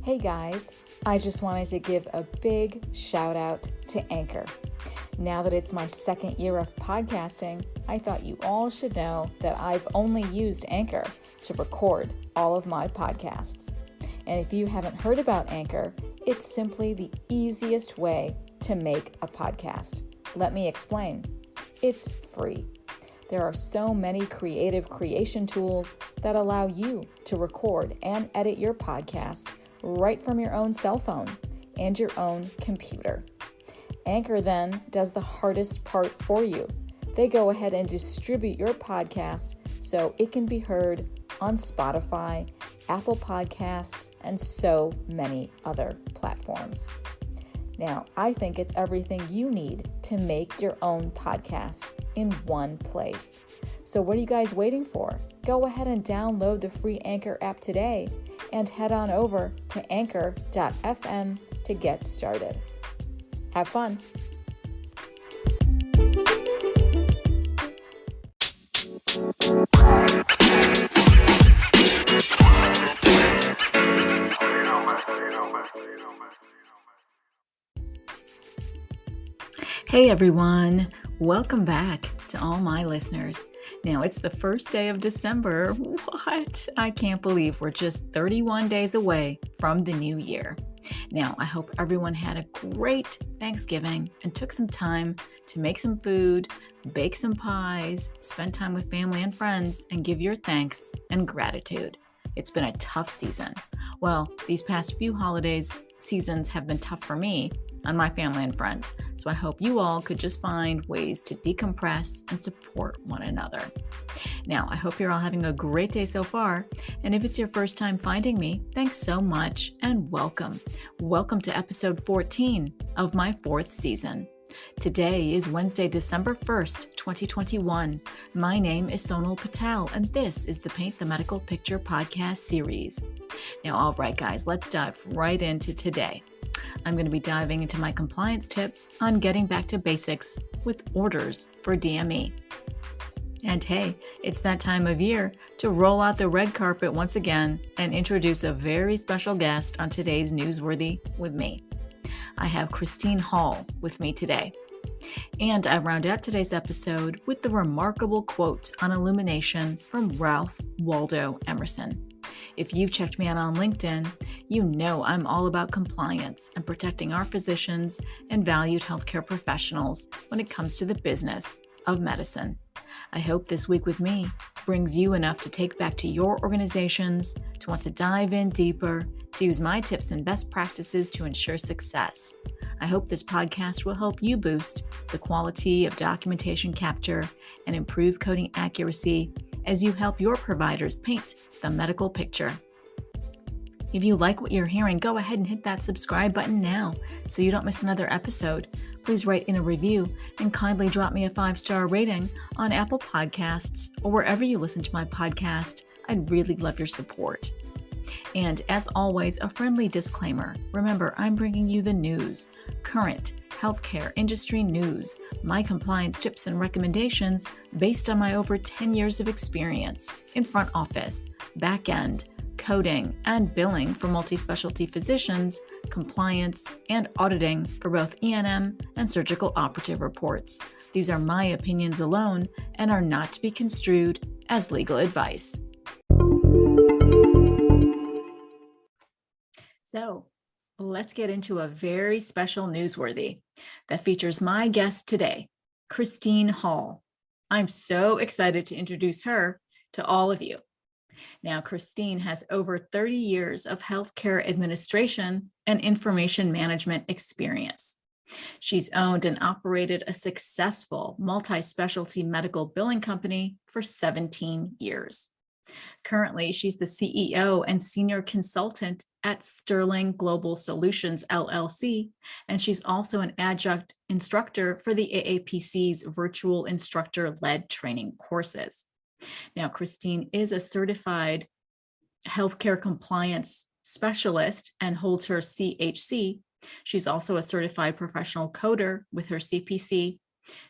Hey guys, I just wanted to give a big shout out to Anchor. Now that it's my second year of podcasting, I thought you all should know that I've only used Anchor to record all of my podcasts. And if you haven't heard about Anchor, it's simply the easiest way to make a podcast. Let me explain. It's free. There are so many creative creation tools that allow you to record and edit your podcast right from your own cell phone and your own computer. Anchor then does the hardest part for you. They go ahead and distribute your podcast so it can be heard on Spotify, Apple Podcasts, and so many other platforms. Now, I think it's everything you need to make your own podcast in one place. So what are you guys waiting for? Go ahead and download the free Anchor app today and head on over to anchor.fm to get started. Have fun. Hey everyone, welcome back to all my listeners. Now it's the first day of December. What? I can't believe we're just 31 days away from the new year. Now, I hope everyone had a great Thanksgiving and took some time to make some food, bake some pies, spend time with family and friends, and give your thanks and gratitude. It's been a tough season. Well, these past few seasons have been tough for me and my family and friends. So I hope you all could just find ways to decompress and support one another. Now, I hope you're all having a great day so far. And if it's your first time finding me, thanks so much and welcome. Welcome to episode 14 of my 4th season. Today is Wednesday, December 1st, 2021. My name is Sonal Patel, and this is the Paint the Medical Picture podcast series. Now, all right, guys, let's dive right into today. I'm going to be diving into my compliance tip on getting back to basics with orders for DME. And hey, it's that time of year to roll out the red carpet once again and introduce a very special guest on today's Newsworthy with me. I have Christine Hall with me today. And I round out today's episode with the remarkable quote on illumination from Ralph Waldo Emerson. If you've checked me out on LinkedIn, you know I'm all about compliance and protecting our physicians and valued healthcare professionals when it comes to the business of medicine. I hope this week with me brings you enough to take back to your organizations, to want to dive in deeper, to use my tips and best practices to ensure success. I hope this podcast will help you boost the quality of documentation capture and improve coding accuracy as you help your providers paint the medical picture. If you like what you're hearing, go ahead and hit that subscribe button now so you don't miss another episode. Please write in a review and kindly drop me a 5-star rating on Apple Podcasts or wherever you listen to my podcast. I'd really love your support. And as always, a friendly disclaimer. Remember, I'm bringing you the news, current healthcare industry news, my compliance tips and recommendations based on my over 10 years of experience in front office, back end, coding, and billing for multi-specialty physicians, compliance, and auditing for both E&M and surgical operative reports. These are my opinions alone and are not to be construed as legal advice. So let's get into a very special Newsworthy that features my guest today, Christine Hall. I'm so excited to introduce her to all of you. Now, Christine has over 30 years of healthcare administration and information management experience. She's owned and operated a successful multi-specialty medical billing company for 17 years. Currently, she's the CEO and senior consultant at Stirling Global Solutions, LLC, and she's also an adjunct instructor for the AAPC's virtual instructor-led training courses. Now, Christine is a certified healthcare compliance specialist and holds her CHC. She's also a certified professional coder with her CPC.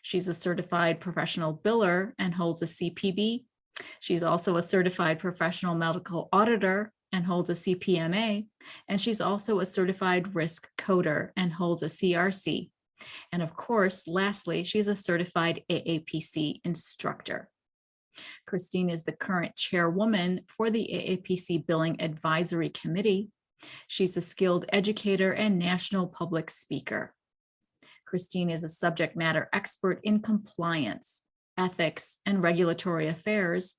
She's a certified professional biller and holds a CPB. She's also a certified professional medical auditor and holds a CPMA. And she's also a certified risk coder and holds a CRC. And of course, lastly, she's a certified AAPC instructor. Christine is the current chairwoman for the AAPC Billing Advisory Committee. She's a skilled educator and national public speaker. Christine is a subject matter expert in compliance, ethics and regulatory affairs,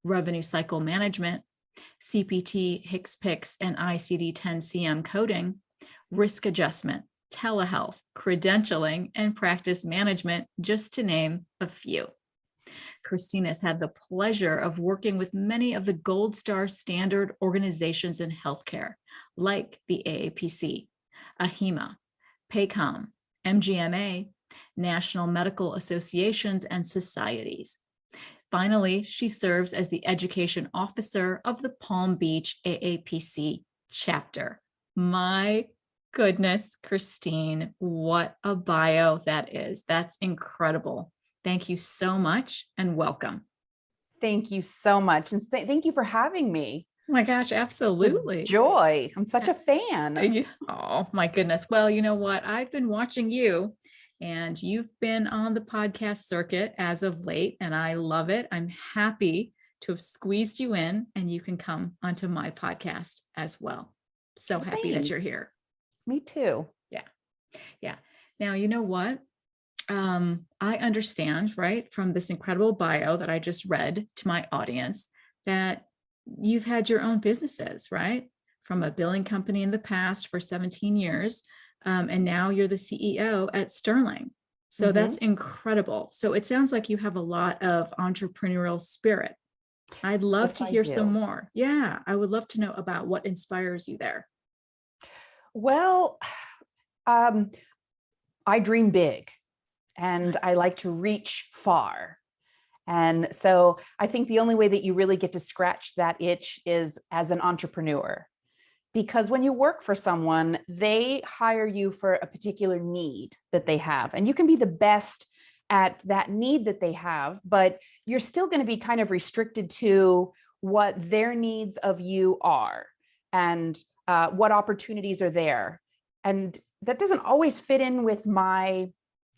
revenue cycle management, CPT, HCPCS, and ICD-10-CM coding, risk adjustment, telehealth, credentialing, and practice management, just to name a few. Christine has had the pleasure of working with many of the gold star standard organizations in healthcare, like the AAPC, AHIMA, PACOM, MGMA, National Medical Associations and Societies. Finally, she serves as the education officer of the Palm Beach AAPC Chapter. My goodness, Christine, what a bio that is. That's incredible. Thank you so much and welcome. Thank you so much. And thank you for having me. Oh my gosh, absolutely. With joy. I'm such a fan. Oh my goodness. Well, you know what? I've been watching you and you've been on the podcast circuit as of late, and I love it. I'm happy to have squeezed you in and you can come onto my podcast as well. So happy that you're here. Me too. Yeah. Now, you know what? I understand, right, from this incredible bio that I just read to my audience, that you've had your own businesses, right? From a billing company in the past for 17 years. And now you're the CEO at Stirling. So that's incredible. So it sounds like you have a lot of entrepreneurial spirit. I'd love to hear some more. Yeah, I would love to know about what inspires you there. Well, I dream big. And I like to reach far. And so I think the only way that you really get to scratch that itch is as an entrepreneur. Because when you work for someone, they hire you for a particular need that they have. And you can be the best at that need that they have, but you're still going to be kind of restricted to what their needs of you are and what opportunities are there. And that doesn't always fit in with my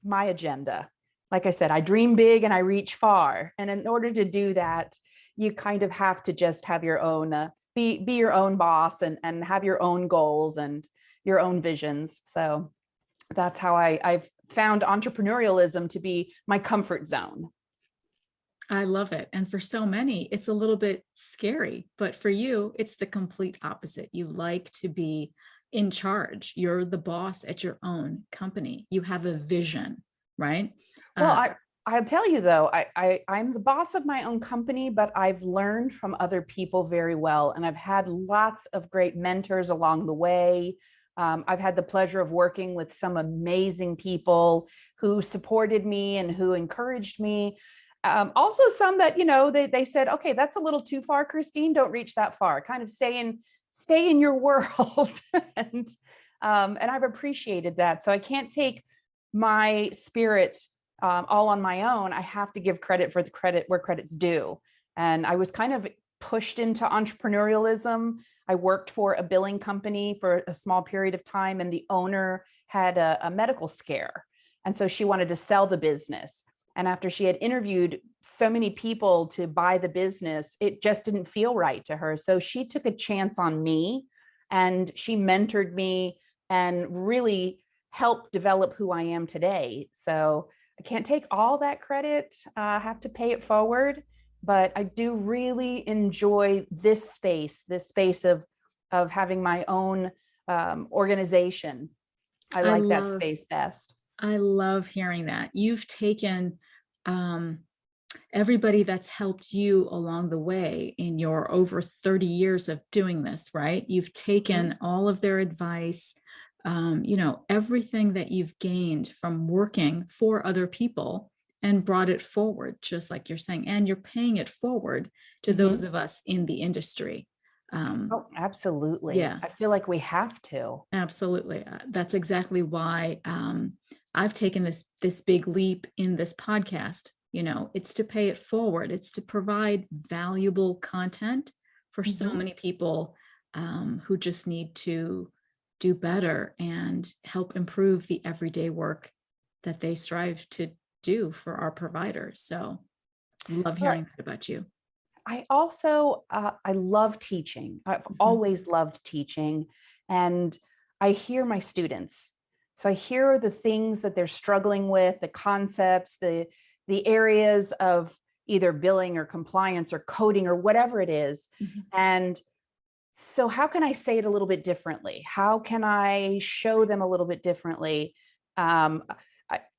agenda. Like I said, I dream big and I reach far. And in order to do that, you kind of have to just have your own, be your own boss and have your own goals and your own visions. So that's how I've found entrepreneurialism to be my comfort zone. I love it. And for so many, it's a little bit scary, but for you, it's the complete opposite. You like to be in charge. You're the boss at your own company. You have a vision, right? Well, I'll tell you though, I'm the boss of my own company, but I've learned from other people very well. And I've had lots of great mentors along the way. I've had the pleasure of working with some amazing people who supported me and who encouraged me. Also some that, they said, okay, that's a little too far, Christine, don't reach that far, kind of stay in your world. And I've appreciated that. So I can't take my spirit all on my own. I have to give credit for the credit where credit's due. And I was kind of pushed into entrepreneurialism. I worked for a billing company for a small period of time, and the owner had a medical scare. And so she wanted to sell the business. And after she had interviewed so many people to buy the business, it just didn't feel right to her. So she took a chance on me and she mentored me and really helped develop who I am today. So I can't take all that credit. I have to pay it forward, but I do really enjoy this space of having my own organization. I like that space best. I love hearing that. You've taken everybody that's helped you along the way in your over 30 years of doing this, right? You've taken all of their advice, everything that you've gained from working for other people and brought it forward, just like you're saying, and you're paying it forward to those of us in the industry. Oh, absolutely. Yeah. I feel like we have to. Absolutely. That's exactly why I've taken this big leap in this podcast. It's to pay it forward. It's to provide valuable content for so many people who just need to do better and help improve the everyday work that they strive to do for our providers. So love hearing that about you. I also, I love teaching. I've always loved teaching, and I hear my students. So I hear the things that they're struggling with, the concepts, the areas of either billing or compliance or coding or whatever it is. And so how can I say it a little bit differently? How can I show them a little bit differently?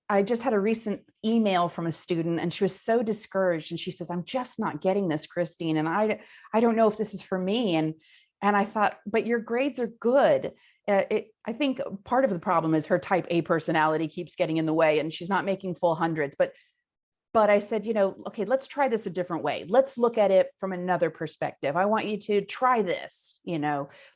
I just had a recent email from a student, and she was so discouraged, and she says, I'm just not getting this, Christine. And I don't know if this is for me. And I thought, but your grades are good. I think part of the problem is her type A personality keeps getting in the way, and she's not making full hundreds. But I said, okay, let's try this a different way. Let's look at it from another perspective. I want you to try this,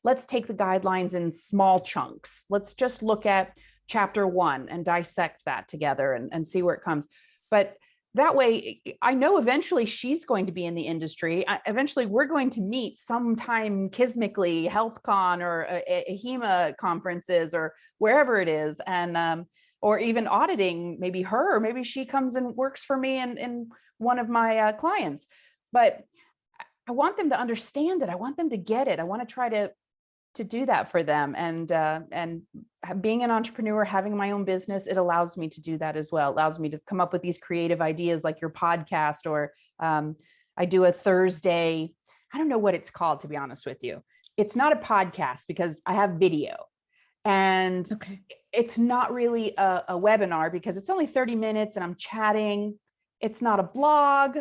let's take the guidelines in small chunks. Let's just look at chapter 1 and dissect that together and see where it comes. But that way, I know eventually she's going to be in the industry. Eventually, we're going to meet sometime kismically, HealthCon or a HEMA conferences or wherever it is. And or even auditing, maybe her, or maybe she comes and works for me in one of my clients. But I want them to understand it. I want them to get it. I want to try to do that for them. And being an entrepreneur, having my own business, it allows me to do that as well. It allows me to come up with these creative ideas like your podcast, or I do a Thursday, I don't know what it's called, to be honest with you. It's not a podcast because I have video. And it's not really a webinar because it's only 30 minutes and I'm chatting. It's not a blog.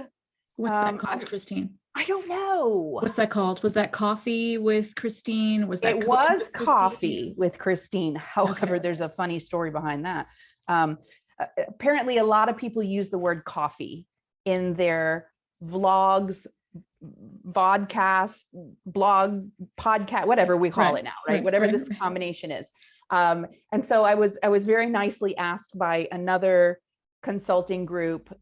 What's that called, Christine? I don't know. What's that called? Was that Coffee with Christine? Was that it was Coffee with Christine? However, there's a funny story behind that. Apparently, a lot of people use the word coffee in their vlogs, vodcast, blog, podcast, whatever we call it now, right? Whatever this combination is. And so I was very nicely asked by another consulting group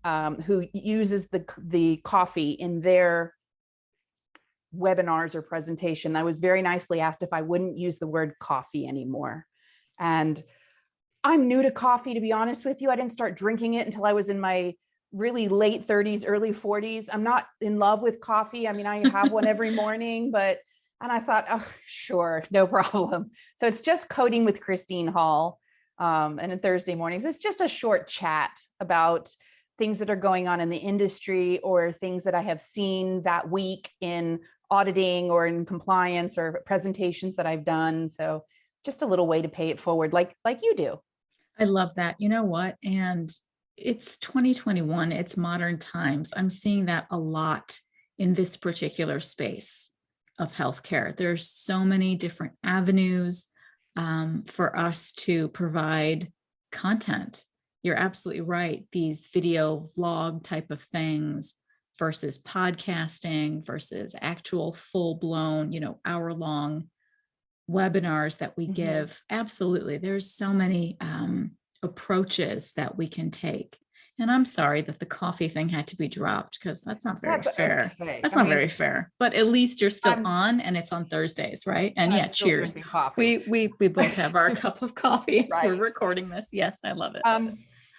who uses the coffee in their webinars or presentation. I was very nicely asked if I wouldn't use the word coffee anymore. And I'm new to coffee, to be honest with you. I didn't start drinking it until I was in my really late 30s, early 40s. I'm not in love with coffee. I mean, I have one every morning, and I thought, oh, sure, no problem. So it's just Coding with Christine Hall. And on Thursday mornings, it's just a short chat about things that are going on in the industry or things that I have seen that week in auditing or in compliance or presentations that I've done. So just a little way to pay it forward, like you do. I love that. You know what? And it's 2021, it's modern times. I'm seeing that a lot in this particular space of healthcare. There's so many different avenues for us to provide content. You're absolutely right. These video vlog type of things versus podcasting versus actual full-blown, hour-long webinars that we give. Absolutely. There's so many approaches that we can take. And I'm sorry that the coffee thing had to be dropped because that's not very fair. Okay. That's not very fair. But at least you're still on, and it's on Thursdays, right? And yeah, cheers. We both have our cup of coffee as we're recording this. Yes, I love it.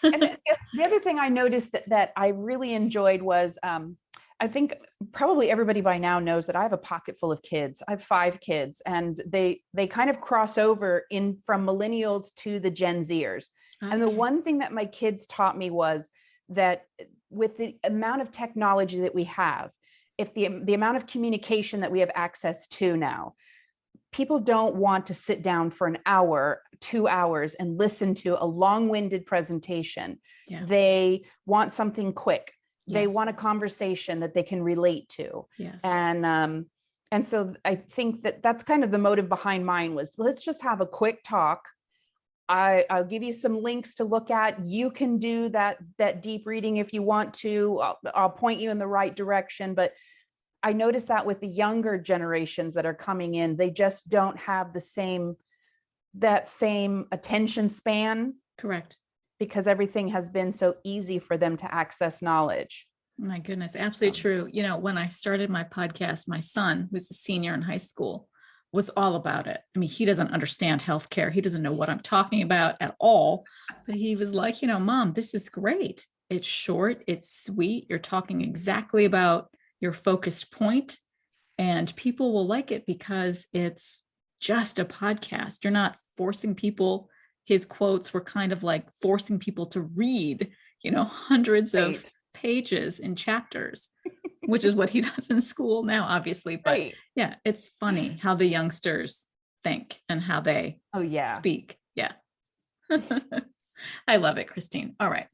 And the other thing I noticed that I really enjoyed was, I think probably everybody by now knows that I have a pocket full of kids. I have 5 kids, and they kind of cross over from millennials to the Gen Zers. Okay. And the one thing that my kids taught me was that with the amount of technology that we have, if the amount of communication that we have access to now, people don't want to sit down for an hour, 2 hours and listen to a long-winded presentation. Yeah. They want something quick. Yes. They want a conversation that they can relate to. Yes. And so I think that's kind of the motive behind mine was, let's just have a quick talk. I'll give you some links to look at. You can do that deep reading if you want to. I'll point you in the right direction. But I noticed that with the younger generations that are coming in, they just don't have that same attention span. Correct. Because everything has been so easy for them to access knowledge. My goodness, absolutely true. When I started my podcast, my son, who's a senior in high school, was all about it. I mean, he doesn't understand healthcare. He doesn't know what I'm talking about at all. But he was like, Mom, this is great. It's short. It's sweet. You're talking exactly about your focused point, and people will like it because it's just a podcast. You're not forcing people. His quotes were kind of like forcing people to read, hundreds of pages in chapters, which is what he does in school now, obviously. But yeah, it's funny how the youngsters think and how they speak. Yeah. I love it, Christine. All right.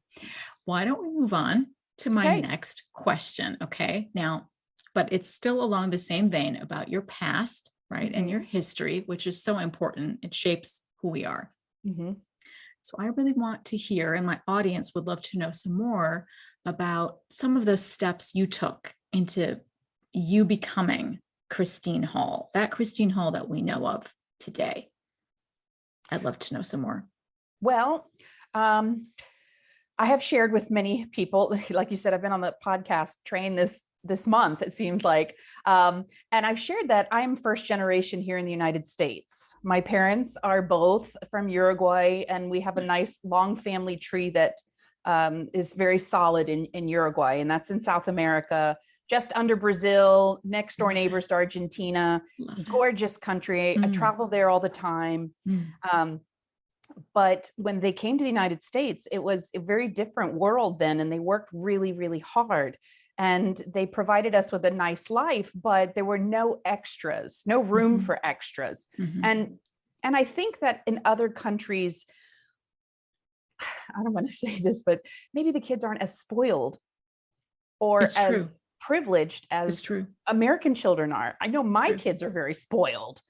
Why don't we move on to my next question? Okay. Now, but it's still along the same vein about your past, right? And your history, which is so important. It shapes who we are. So I really want to hear, and my audience would love to know some more about some of those steps you took into you becoming Christine Hall, that Christine Hall that we know of today. I'd love to know some more. Well, I have shared with many people, like you said, I've been on the podcast train this month, it seems like. And I've shared that I'm first generation here in the United States. My parents are both from Uruguay, and we have a nice long family tree that is very solid in Uruguay, and that's in South America, just under Brazil, next door neighbors to Argentina, gorgeous country. I travel there all the time. But when they came to the United States, it was a very different world then, and they worked really, really hard. And they provided us with a nice life, but there were no extras, no room for extras. And I think that in other countries, I don't want to say this, but maybe the kids aren't as spoiled or as privileged as American children are. I know my kids are very spoiled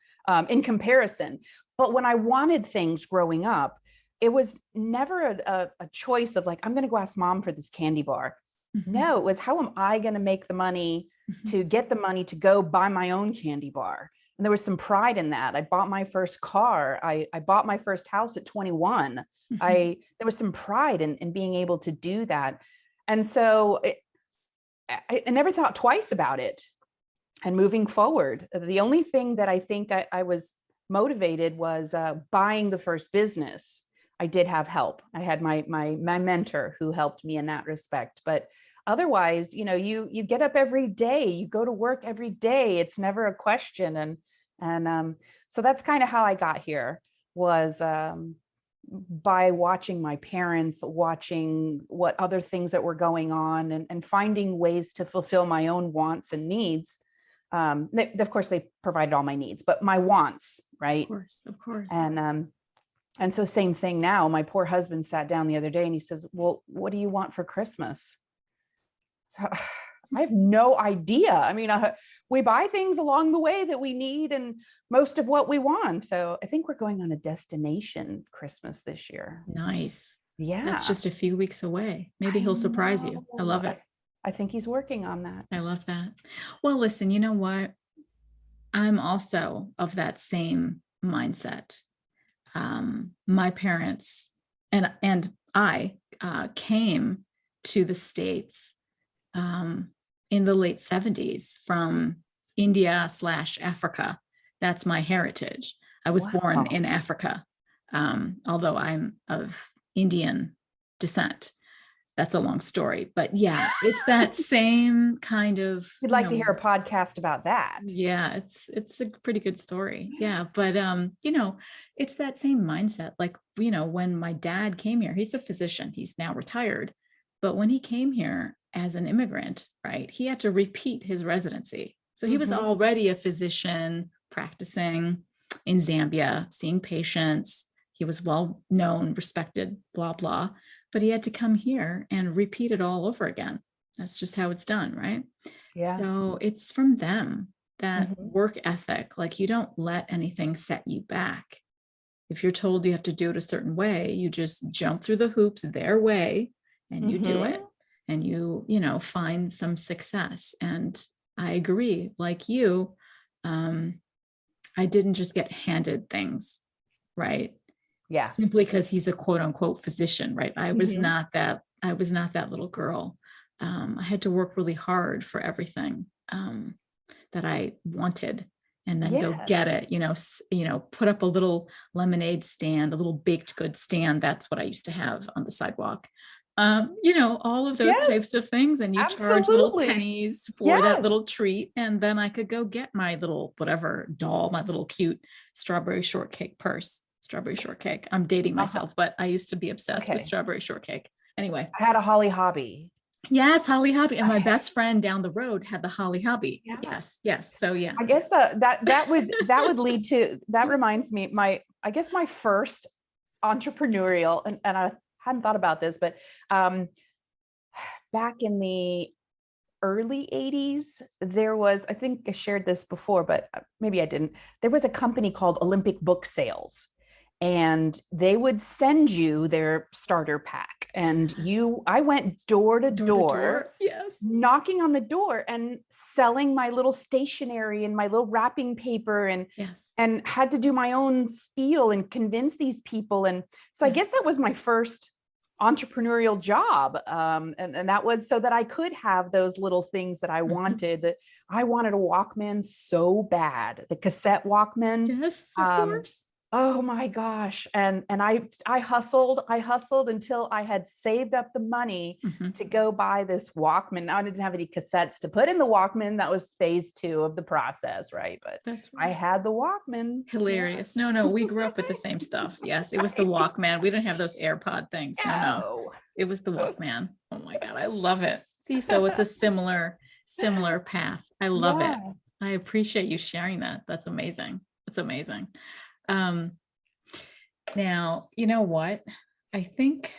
in comparison. But when I wanted things growing up, it was never a choice of like, I'm going to go ask mom for this candy bar. No, it was, how am I going to make the money to get the money to go buy my own candy bar? And there was some pride in that. I bought my first car. I bought my first house at 21. There was some pride in being able to do that. And so I never thought twice about it. And moving forward, the only thing that I think I was motivated was buying the first business. I did have help. I had my mentor who helped me in that respect. But otherwise, you get up every day, you go to work every day. It's never a question. And so that's kind of how I got here, was by watching my parents, watching what other things that were going on, and finding ways to fulfill my own wants and needs. Of course, they provided all my needs, but my wants, right? Of course. And so same thing now. My poor husband sat down the other day and he says, well, what do you want for Christmas? I have no idea. I mean, we buy things along the way that we need and most of what we want. So I think we're going on a destination Christmas this year. Nice. Yeah. That's just a few weeks away. Maybe he'll surprise you. I love it. I think he's working on that. I love that. Well, listen, you know what? I'm also of that same mindset. My parents and I came to the States in the late 70s from India/Africa. That's my heritage. I was born in Africa, although I'm of Indian descent. That's a long story, but yeah, it's that same kind of. We'd like to hear a podcast about that. Yeah, it's a pretty good story. Yeah, but it's that same mindset. Like, when my dad came here, he's a physician. He's now retired, but when he came here as an immigrant, right, he had to repeat his residency. So he was already a physician practicing in Zambia, seeing patients. He was well known, respected, blah blah. But he had to come here and repeat it all over again. That's just how it's done, right? Yeah. So it's from them, that work ethic. Like, you don't let anything set you back. If you're told you have to do it a certain way, you just jump through the hoops their way and you do it. And you find some success. And I agree, like you, I didn't just get handed things, right? Yeah. Simply because he's a quote unquote physician, right? I was not that little girl. I had to work really hard for everything that I wanted. and then go Yes. get it, put up a little lemonade stand, a little baked goods stand. That's what I used to have on the sidewalk. All of those Yes. types of things. And you charge little Absolutely. pennies for that Yes. little treat. And then I could go get my little whatever doll, my little cute strawberry shortcake purse, strawberry shortcake. I'm dating myself, but I used to be obsessed with Okay. strawberry shortcake. Anyway. I had a Holly Hobby. Yes, Holly Hobby. And my best friend down the road had the Holly Hobby. Yeah. Yes. So yeah. I guess that would lead to, that reminds me, my first entrepreneurial, and I hadn't thought about this, but back in the early 80s, there was, I think I shared this before, but maybe I didn't. There was a company called Olympic Book Sales, and they would send you their starter pack. And I went door to door, yes, knocking on the door and selling my little stationery and my little wrapping paper, and had to do my own spiel and convince these people. And so I guess that was my first entrepreneurial job. And that was so that I could have those little things that I wanted. I wanted a Walkman so bad, the cassette Walkman. Yes, of course. Oh my gosh. And I hustled until I had saved up the money to go buy this Walkman. Now I didn't have any cassettes to put in the Walkman. That was phase 2 of the process, right? But I had the Walkman. Hilarious. Yeah. No, we grew up with the same stuff. Yes, it was the Walkman. We didn't have those AirPod things. No. It was the Walkman. Oh my God, I love it. See, so it's a similar path. I love it. I appreciate you sharing that. That's amazing. That's amazing. Now, you know what? I think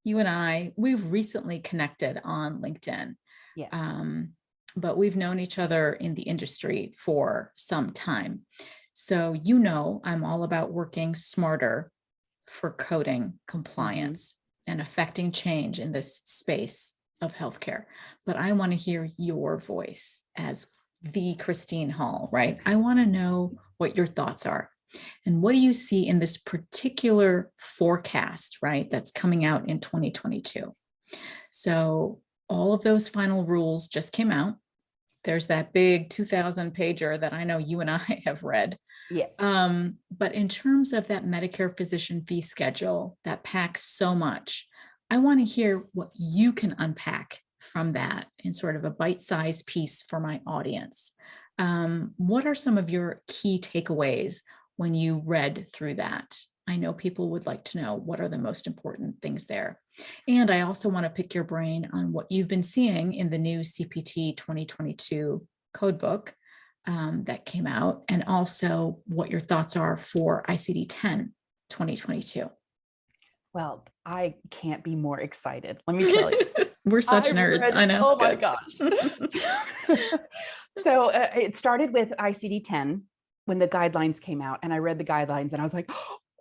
you and we've recently connected on LinkedIn. Yes. But we've known each other in the industry for some time. So, I'm all about working smarter for coding compliance and affecting change in this space of healthcare. But I want to hear your voice as the Christine Hall, right? I want to know what your thoughts are. And what do you see in this particular forecast, right, that's coming out in 2022? So all of those final rules just came out. There's that big 2,000 pager that I know you and I have read. Yeah. But in terms of that Medicare physician fee schedule that packs so much, I want to hear what you can unpack from that in sort of a bite-sized piece for my audience. What are some of your key takeaways when you read through that? I know people would like to know what are the most important things there. And I also want to pick your brain on what you've been seeing in the new CPT 2022 codebook that came out, and also what your thoughts are for ICD-10 2022. Well, I can't be more excited. Let me tell you. We're such nerds. I know. Oh my gosh. So it started with ICD-10 when the guidelines came out, and I read the guidelines and I was like,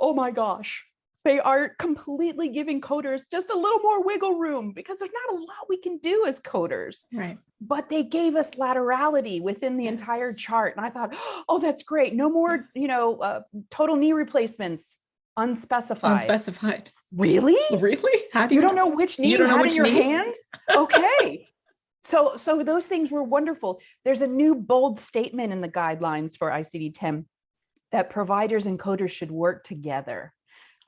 oh my gosh, they are completely giving coders just a little more wiggle room, because there's not a lot we can do as coders. Right. But they gave us laterality within the entire chart. And I thought, oh, that's great. No more, total knee replacements, unspecified. Really? How do you don't know which knee you had in your hand? Okay. So those things were wonderful. There's a new bold statement in the guidelines for ICD-10 that providers and coders should work together.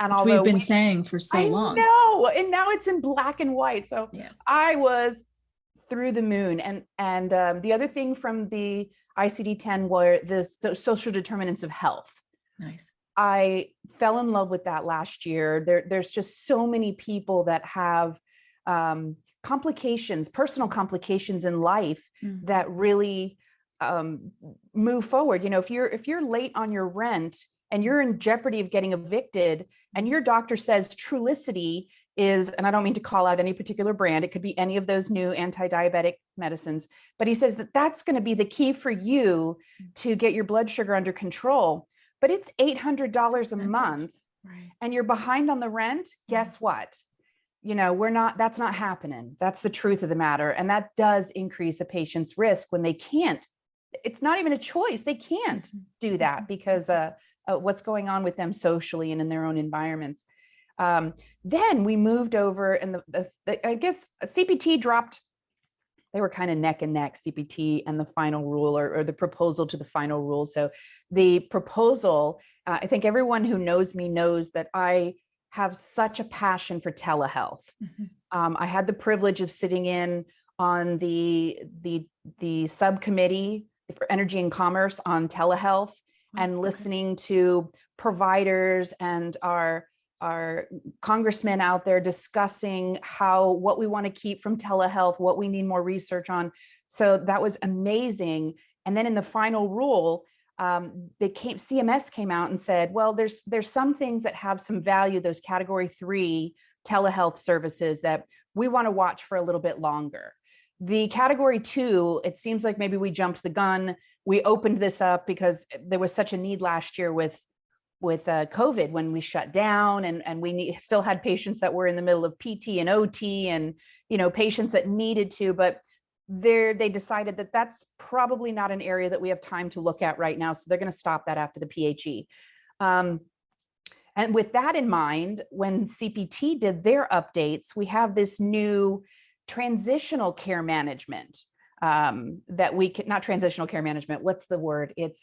And which we've been saying for so long. I know, and now it's in black and white. So yes. I was through the moon. And the other thing from the ICD-10 were the social determinants of health. Nice. I fell in love with that last year. There's just so many people that have complications, personal complications in life that really move forward. If you're late on your rent and you're in jeopardy of getting evicted, and your doctor says Trulicity is, and I don't mean to call out any particular brand, it could be any of those new anti-diabetic medicines, but he says that that's going to be the key for you to get your blood sugar under control. But it's $800 a month, right? And you're behind on the rent. Guess what? That's not happening. That's the truth of the matter. And that does increase a patient's risk when they can't. It's not even a choice. They can't do that because what's going on with them socially and in their own environments. Then we moved over, and I guess CPT dropped they were kind of neck and neck, CPT and the final rule, or the proposal to the final rule. So the proposal, I think everyone who knows me knows that I have such a passion for telehealth. I had the privilege of sitting in on the subcommittee for energy and commerce on telehealth, and listening to providers and our congressmen out there discussing what we want to keep from telehealth, what we need more research on. So that was amazing. And then in the final rule, CMS came out and said, well, there's some things that have some value, those category 3 telehealth services that we want to watch for a little bit longer. The category 2, it seems like maybe we jumped the gun. We opened this up because there was such a need last year with COVID when we shut down, and we still had patients that were in the middle of PT and OT, and patients that needed to, but they decided that that's probably not an area that we have time to look at right now. So they're going to stop that after the PHE. And with that in mind, when CPT did their updates, we have this new transitional care management that we can, not transitional care management, what's the word? It's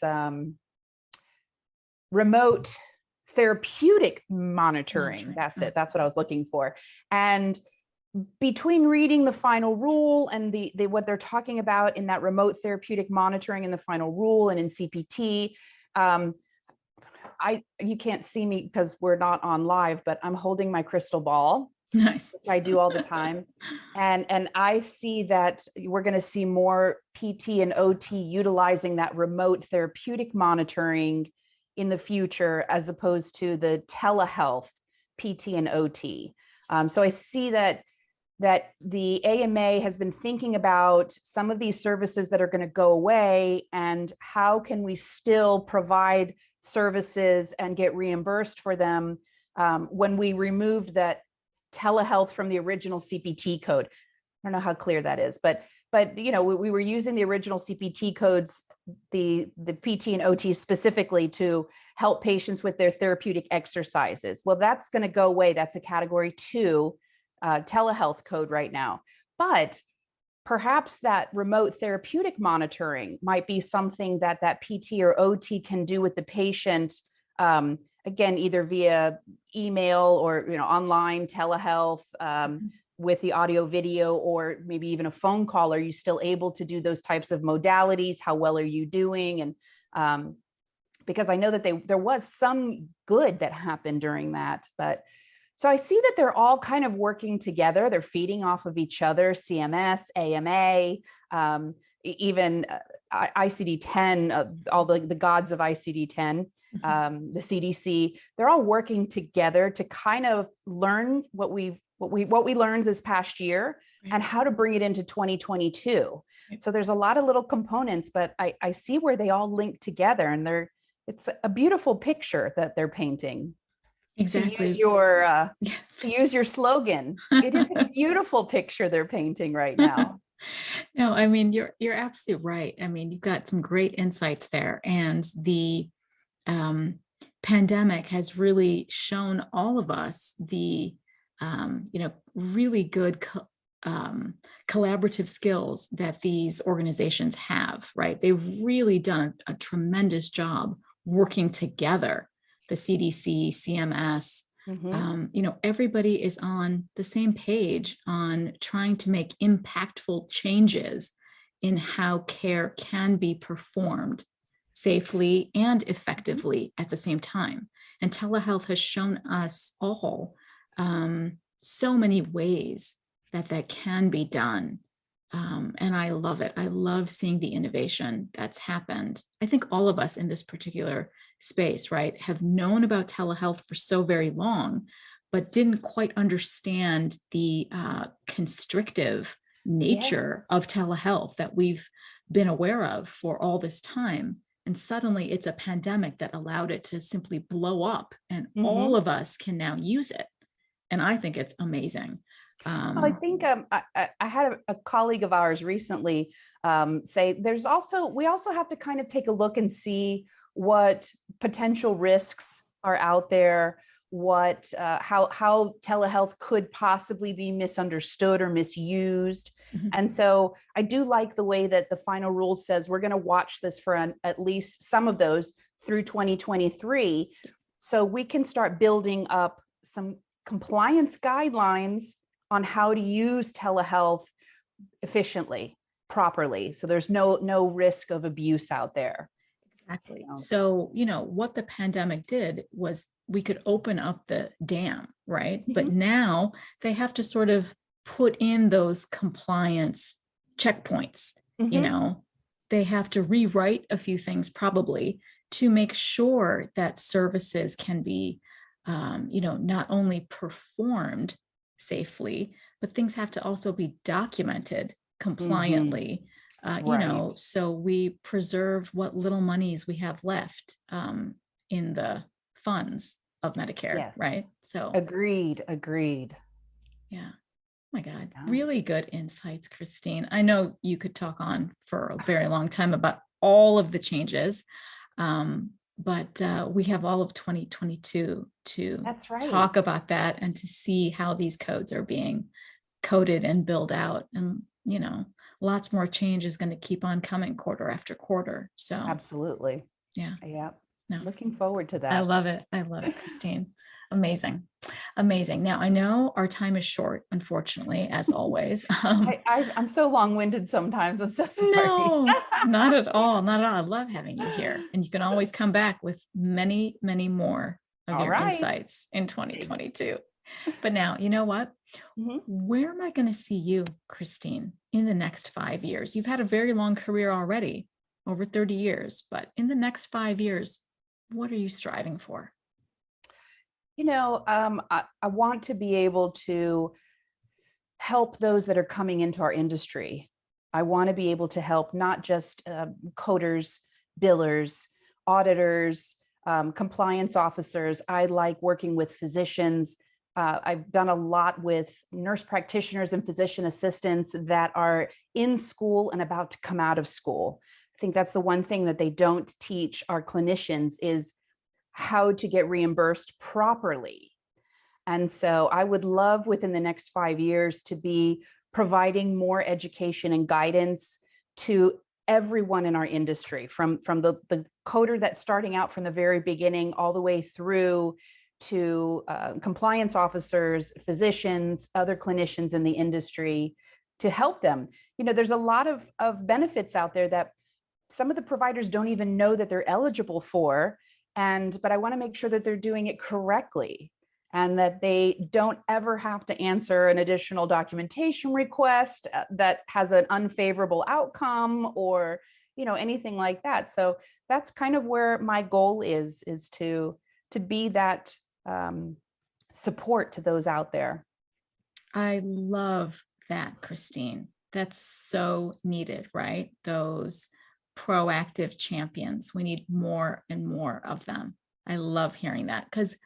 remote therapeutic monitoring. That's it. That's what I was looking for. And between reading the final rule and the what they're talking about in that remote therapeutic monitoring in the final rule and in CPT, you can't see me because we're not on live, but I'm holding my crystal ball. Nice. Which I do all the time. And I see that we're going to see more PT and OT utilizing that remote therapeutic monitoring in the future, as opposed to the telehealth PT and OT. So I see that the AMA has been thinking about some of these services that are going to go away, and how can we still provide services and get reimbursed for them when we removed that telehealth from the original CPT code. I don't know how clear that is, but we were using the original CPT codes, the PT and OT specifically, to help patients with their therapeutic exercises. Well, that's going to go away. That's a category 2 telehealth code right now. But perhaps that remote therapeutic monitoring might be something that PT or OT can do with the patient, again, either via email or online telehealth, with the audio video, or maybe even a phone call. Are you still able to do those types of modalities? How well are you doing? And because I know that there was some good that happened during that, but so I see that they're all kind of working together. They're feeding off of each other, CMS, AMA, even ICD-10, all the gods of ICD-10, the CDC. They're all working together to kind of learn what we learned this past year, and how to bring it into 2022. So there's a lot of little components, but I see where they all link together, and it's a beautiful picture that they're painting. Exactly. To use your slogan, it is a beautiful picture they're painting right now. No, I mean, you're absolutely right. I mean, you've got some great insights there, and the pandemic has really shown all of us the really good collaborative skills that these organizations have. Right? They've really done a tremendous job working together. The CDC, CMS, everybody is on the same page on trying to make impactful changes in how care can be performed safely and effectively at the same time. And telehealth has shown us all so many ways that can be done. And I love it. I love seeing the innovation that's happened. I think all of us in this particular space, right, have known about telehealth for so very long, but didn't quite understand the constrictive nature of telehealth that we've been aware of for all this time. And suddenly it's a pandemic that allowed it to simply blow up, and all of us can now use it. And I think it's amazing. Well, I think I had a colleague of ours recently say we also have to kind of take a look and see what potential risks are out there, how telehealth could possibly be misunderstood or misused. Mhm. And so I do like the way that the final rule says we're going to watch this for at least some of those through 2023. So we can start building up some compliance guidelines on how to use telehealth efficiently, properly. So there's no risk of abuse out there. Exactly. So, what the pandemic did was we could open up the dam, right? But now they have to sort of put in those compliance checkpoints, they have to rewrite a few things probably to make sure that services can be, not only performed safely, but things have to also be documented compliantly. Right. So we preserve what little monies we have left in the funds of Medicare, Yes. right? So Agreed. yeah. Oh my God, Yeah. really good insights, Christine. I know you could talk on for a very long time about all of the changes, but we have all of 2022 to That's right. talk about that and to see how these codes are being coded and built out. And, lots more change is going to keep on coming quarter after quarter. So Absolutely. yeah. No. Looking forward to that. I love it, Christine. Amazing. Now, I know our time is short, unfortunately, as always. I'm so long-winded sometimes. I'm so sorry. No, not at all. I love having you here. And you can always come back with many, many more of All your right. insights in 2022. But now, you know what? Where am I going to see you, Christine, in the next 5 years? You've had a very long career already, over 30 years, but in the next 5 years, what are you striving for? I want to be able to help those that are coming into our industry. I want to be able to help not just coders, billers, auditors, compliance officers. I like working with physicians. I've done a lot with nurse practitioners and physician assistants that are in school and about to come out of school. I think that's the one thing that they don't teach our clinicians is how to get reimbursed properly. And so I would love within the next 5 years to be providing more education and guidance to everyone in our industry, from the coder that's starting out from the very beginning all the way through to compliance officers, physicians, other clinicians in the industry, to help them. There's a lot of benefits out there that some of the providers don't even know that they're eligible for. But I want to make sure that they're doing it correctly and that they don't ever have to answer an additional documentation request that has an unfavorable outcome or, anything like that. So that's kind of where my goal is to be that support to those out there. I love that, Christine. That's so needed, right? Those proactive champions. We need more and more of them. I love hearing that because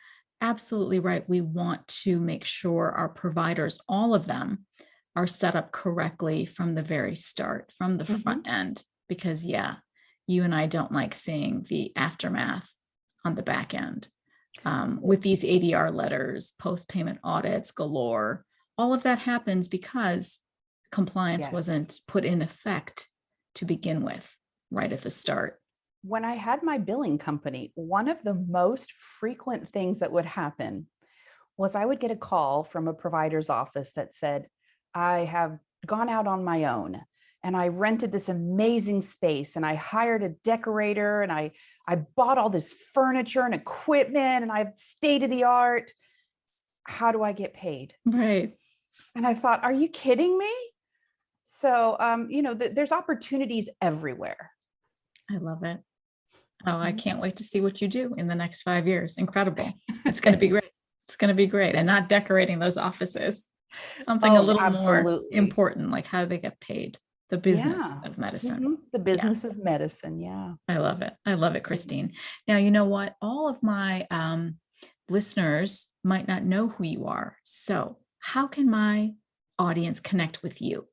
absolutely right. We want to make sure our providers, all of them, are set up correctly from the very start, from the front end, because you and I don't like seeing the aftermath on the back end with these ADR letters, post-payment audits galore. All of that happens because compliance wasn't put in effect to begin with. Right at the start. When I had my billing company, one of the most frequent things that would happen was I would get a call from a provider's office that said, I have gone out on my own and I rented this amazing space and I hired a decorator and I bought all this furniture and equipment and I have state of the art. How do I get paid? Right. And I thought, are you kidding me? So, there's opportunities everywhere. I love it. Oh, I can't wait to see what you do in the next 5 years. Incredible. It's going to be great. It's going to be great. And not decorating those offices. Something a little more important, like how do they get paid? The business of medicine. The business of medicine. Yeah. I love it. I love it, Christine. Now, you know what? All of my listeners might not know who you are. So how can my audience connect with you?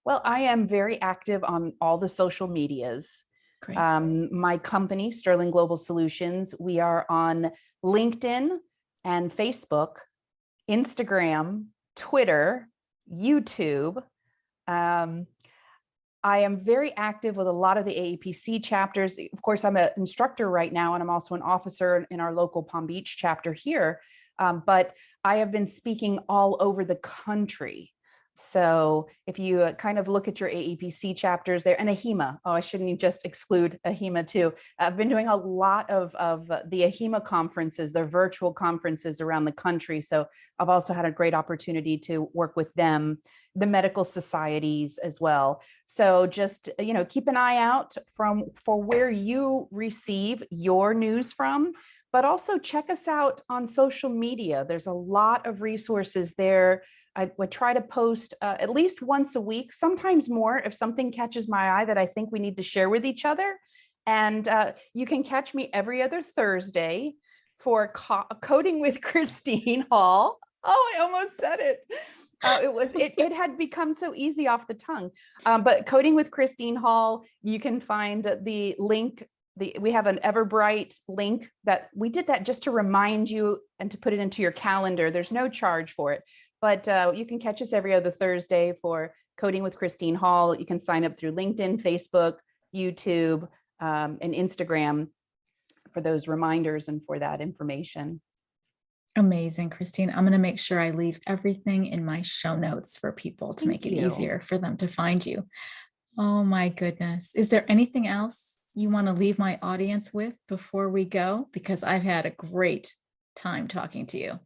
Well, I am very active on all the social medias. Great. My company, Stirling Global Solutions, we are on LinkedIn and Facebook, Instagram, Twitter, YouTube. Um, I am very active with a lot of the AAPC chapters. Of course, I'm an instructor right now, and I'm also an officer in our local Palm Beach chapter here. But I have been speaking all over the country. So if you kind of look at your AAPC chapters there, and AHIMA, oh, I shouldn't just exclude AHIMA too. I've been doing a lot of the AHIMA conferences, their virtual conferences around the country. So I've also had a great opportunity to work with them, the medical societies as well. So just, keep an eye out for where you receive your news from, but also check us out on social media. There's a lot of resources there. I would try to post at least once a week, sometimes more if something catches my eye that I think we need to share with each other. And you can catch me every other Thursday for Coding with Christine Hall. Oh, I almost said it. It had become so easy off the tongue. But Coding with Christine Hall, you can find the link. We have an Everbright link that we did that just to remind you and to put it into your calendar. There's no charge for it, but you can catch us every other Thursday for Coding with Christine Hall. You can sign up through LinkedIn, Facebook, YouTube, and Instagram for those reminders and for that information. Amazing, Christine. I'm going to make sure I leave everything in my show notes for people to make it easier for them to find you. Oh my goodness. Is there anything else you want to leave my audience with before we go? Because I've had a great time talking to you.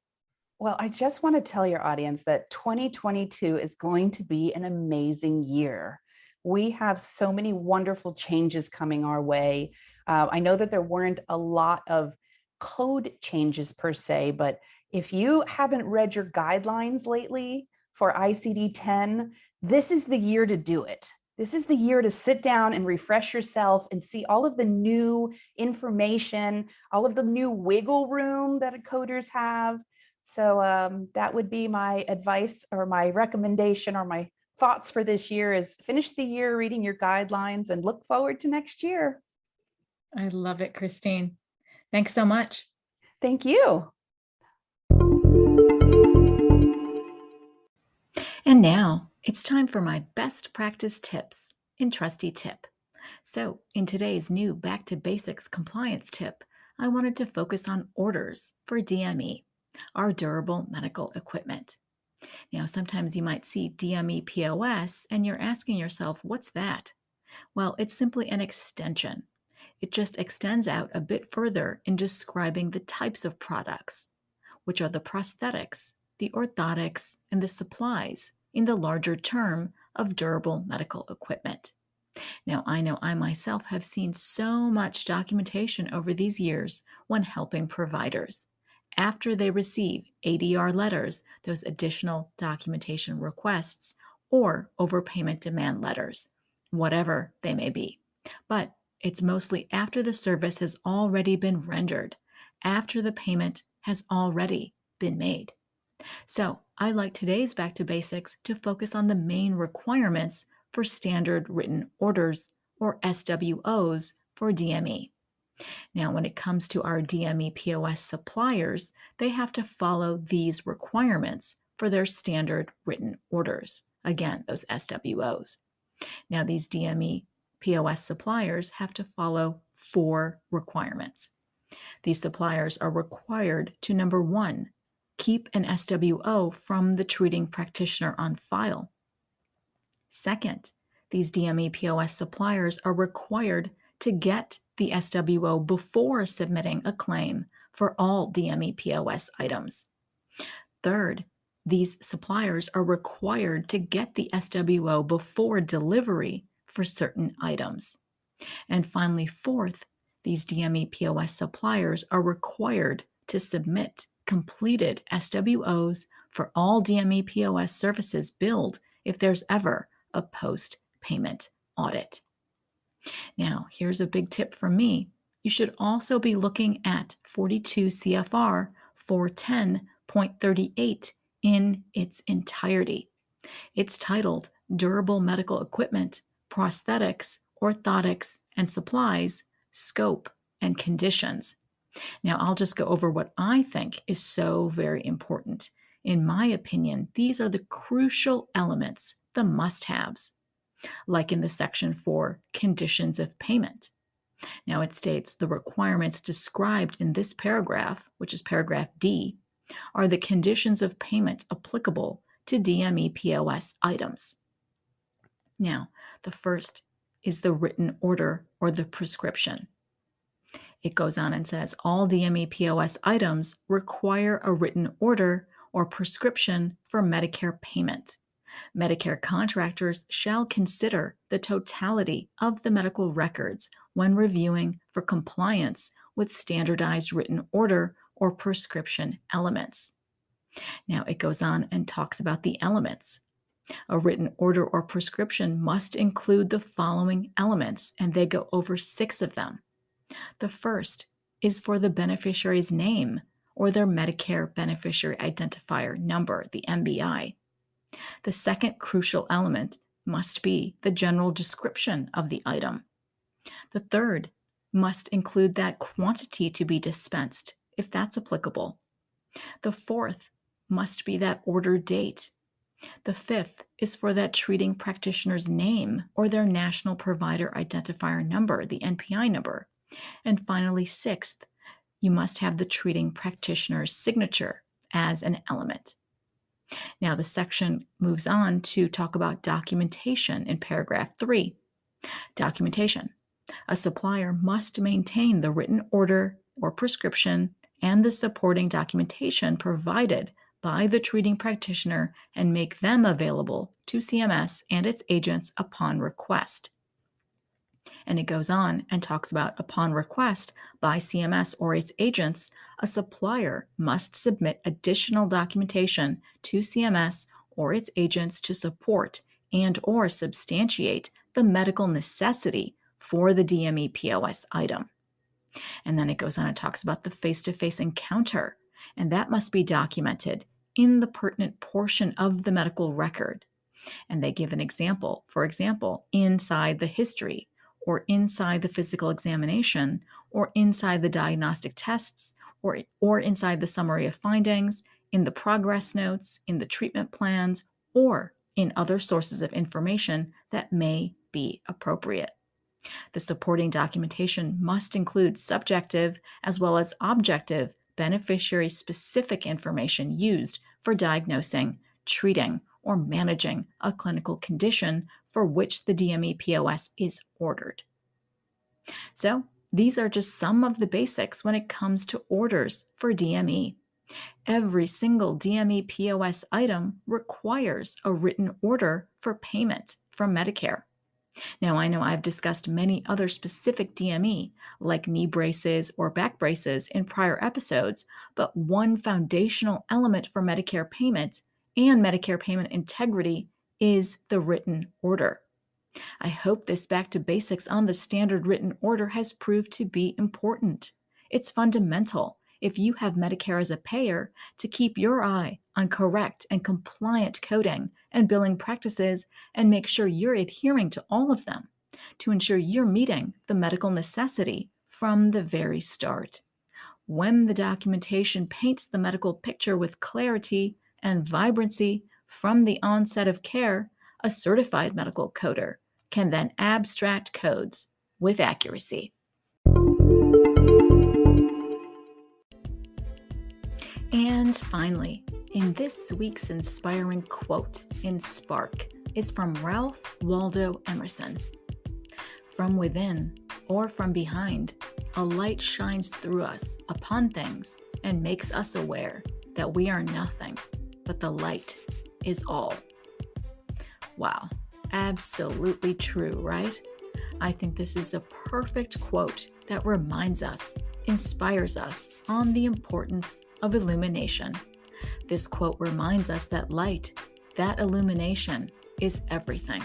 Well, I just want to tell your audience that 2022 is going to be an amazing year. We have so many wonderful changes coming our way. I know that there weren't a lot of code changes per se, but if you haven't read your guidelines lately for ICD-10, this is the year to do it. This is the year to sit down and refresh yourself and see all of the new information, all of the new wiggle room that coders have. So that would be my advice or my recommendation or my thoughts for this year is finish the year reading your guidelines and look forward to next year. I love it, Christine. Thanks so much. Thank you. And now it's time for my best practice tips in Trusty Tip. So in today's new Back to Basics compliance tip, I wanted to focus on orders for DME, our durable medical equipment. Now, sometimes you might see DME POS and you're asking yourself, what's that? Well, it's simply an extension. It just extends out a bit further in describing the types of products, which are the prosthetics, the orthotics, and the supplies in the larger term of durable medical equipment. Now, I know I myself have seen so much documentation over these years when helping providers. After they receive ADR letters, those additional documentation requests, or overpayment demand letters, whatever they may be. But it's mostly after the service has already been rendered, after the payment has already been made. So I like today's Back to Basics to focus on the main requirements for standard written orders, or SWOs, for DME. Now, when it comes to our DME POS suppliers, they have to follow these requirements for their standard written orders. Again, those SWOs. Now, these DME POS suppliers have to follow 4 requirements. These suppliers are required to, number 1, keep an SWO from the treating practitioner on file. Second, these DME POS suppliers are required to get the SWO before submitting a claim for all DME POS items. Third, these suppliers are required to get the SWO before delivery for certain items. And finally, fourth, these DME POS suppliers are required to submit completed SWOs for all DME POS services billed if there's ever a post-payment audit. Now, here's a big tip from me. You should also be looking at 42 CFR 410.38 in its entirety. It's titled Durable Medical Equipment, Prosthetics, Orthotics, and Supplies, Scope and Conditions. Now, I'll just go over what I think is so very important In my opinion, these are the crucial elements, the must-haves, like in the section for conditions of payment. Now it states the requirements described in this paragraph, which is paragraph D, are the conditions of payment applicable to DME POS items. Now, the first is the written order or the prescription. It goes on and says all DME POS items require a written order or prescription for Medicare payment. Medicare contractors shall consider the totality of the medical records when reviewing for compliance with standardized written order or prescription elements. Now it goes on and talks about the elements. A written order or prescription must include the following elements, and they go over 6 of them. The first is for the beneficiary's name or their Medicare Beneficiary Identifier Number, the MBI. The second crucial element must be the general description of the item. The third must include that quantity to be dispensed, if that's applicable. The fourth must be that order date. The fifth is for that treating practitioner's name or their National Provider Identifier Number, the NPI number. And finally, sixth, you must have the treating practitioner's signature as an element. Now, the section moves on to talk about documentation in paragraph 3. Documentation. A supplier must maintain the written order or prescription and the supporting documentation provided by the treating practitioner and make them available to CMS and its agents upon request. And it goes on and talks about upon request by CMS or its agents, a supplier must submit additional documentation to CMS or its agents to support and or substantiate the medical necessity for the DME POS item. And then it goes on and talks about the face-to-face encounter, and that must be documented in the pertinent portion of the medical record. And they give an example, for example, inside the history, or inside the physical examination, or inside the diagnostic tests, or inside the summary of findings, in the progress notes, in the treatment plans, or in other sources of information that may be appropriate. The supporting documentation must include subjective as well as objective beneficiary-specific information used for diagnosing, treating, or managing a clinical condition for which the DME POS is ordered. So, these are just some of the basics when it comes to orders for DME. Every single DME POS item requires a written order for payment from Medicare. Now, I know I've discussed many other specific DME, like knee braces or back braces, in prior episodes, but one foundational element for Medicare payment and Medicare payment integrity is the written order. I hope this back to basics on the standard written order has proved to be important. It's fundamental, if you have Medicare as a payer, to keep your eye on correct and compliant coding and billing practices and make sure you're adhering to all of them to ensure you're meeting the medical necessity from the very start. When the documentation paints the medical picture with clarity and vibrancy from the onset of care, a certified medical coder can then abstract codes with accuracy. And finally, in this week's inspiring quote in Spark is from Ralph Waldo Emerson. From within or from behind, a light shines through us upon things and makes us aware that we are nothing, but the light is all. Wow, absolutely true, right? I think this is a perfect quote that reminds us, inspires us on the importance of illumination. This quote reminds us that light, that illumination, is everything.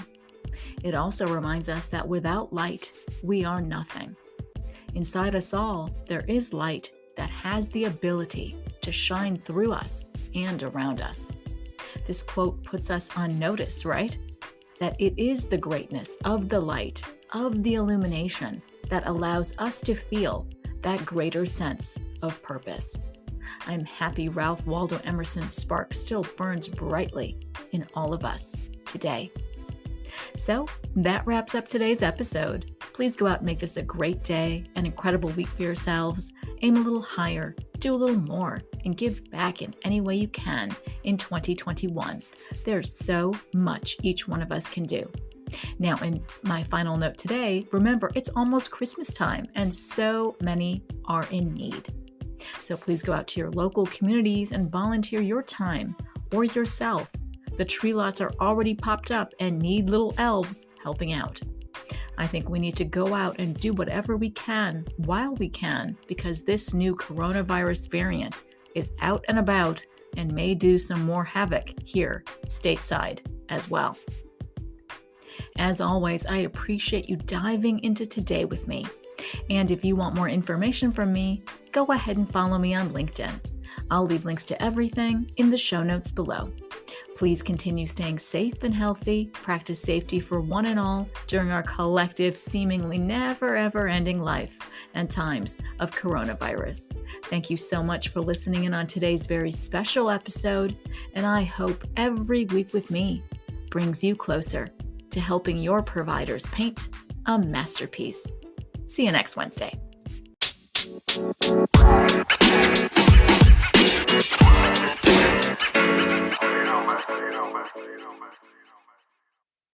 It also reminds us that without light, we are nothing. Inside us all, there is light that has the ability to shine through us and around us. This quote puts us on notice, right? That it is the greatness of the light, of the illumination, that allows us to feel that greater sense of purpose. I'm happy Ralph Waldo Emerson's spark still burns brightly in all of us today. So that wraps up today's episode. Please go out and make this a great day, an incredible week for yourselves. Aim a little higher, do a little more, and give back in any way you can in 2021. There's so much each one of us can do. Now, in my final note today, remember it's almost Christmas time and so many are in need. So please go out to your local communities and volunteer your time or yourself. The tree lots are already popped up and need little elves helping out. I think we need to go out and do whatever we can while we can, because this new coronavirus variant is out and about and may do some more havoc here stateside as well. As always, I appreciate you diving into today with me. And if you want more information from me, go ahead and follow me on LinkedIn. I'll leave links to everything in the show notes below. Please continue staying safe and healthy, practice safety for one and all during our collective, seemingly never ever ending life and times of coronavirus. Thank you so much for listening in on today's very special episode, and I hope every week with me brings you closer to helping your providers paint a masterpiece. See you next Wednesday.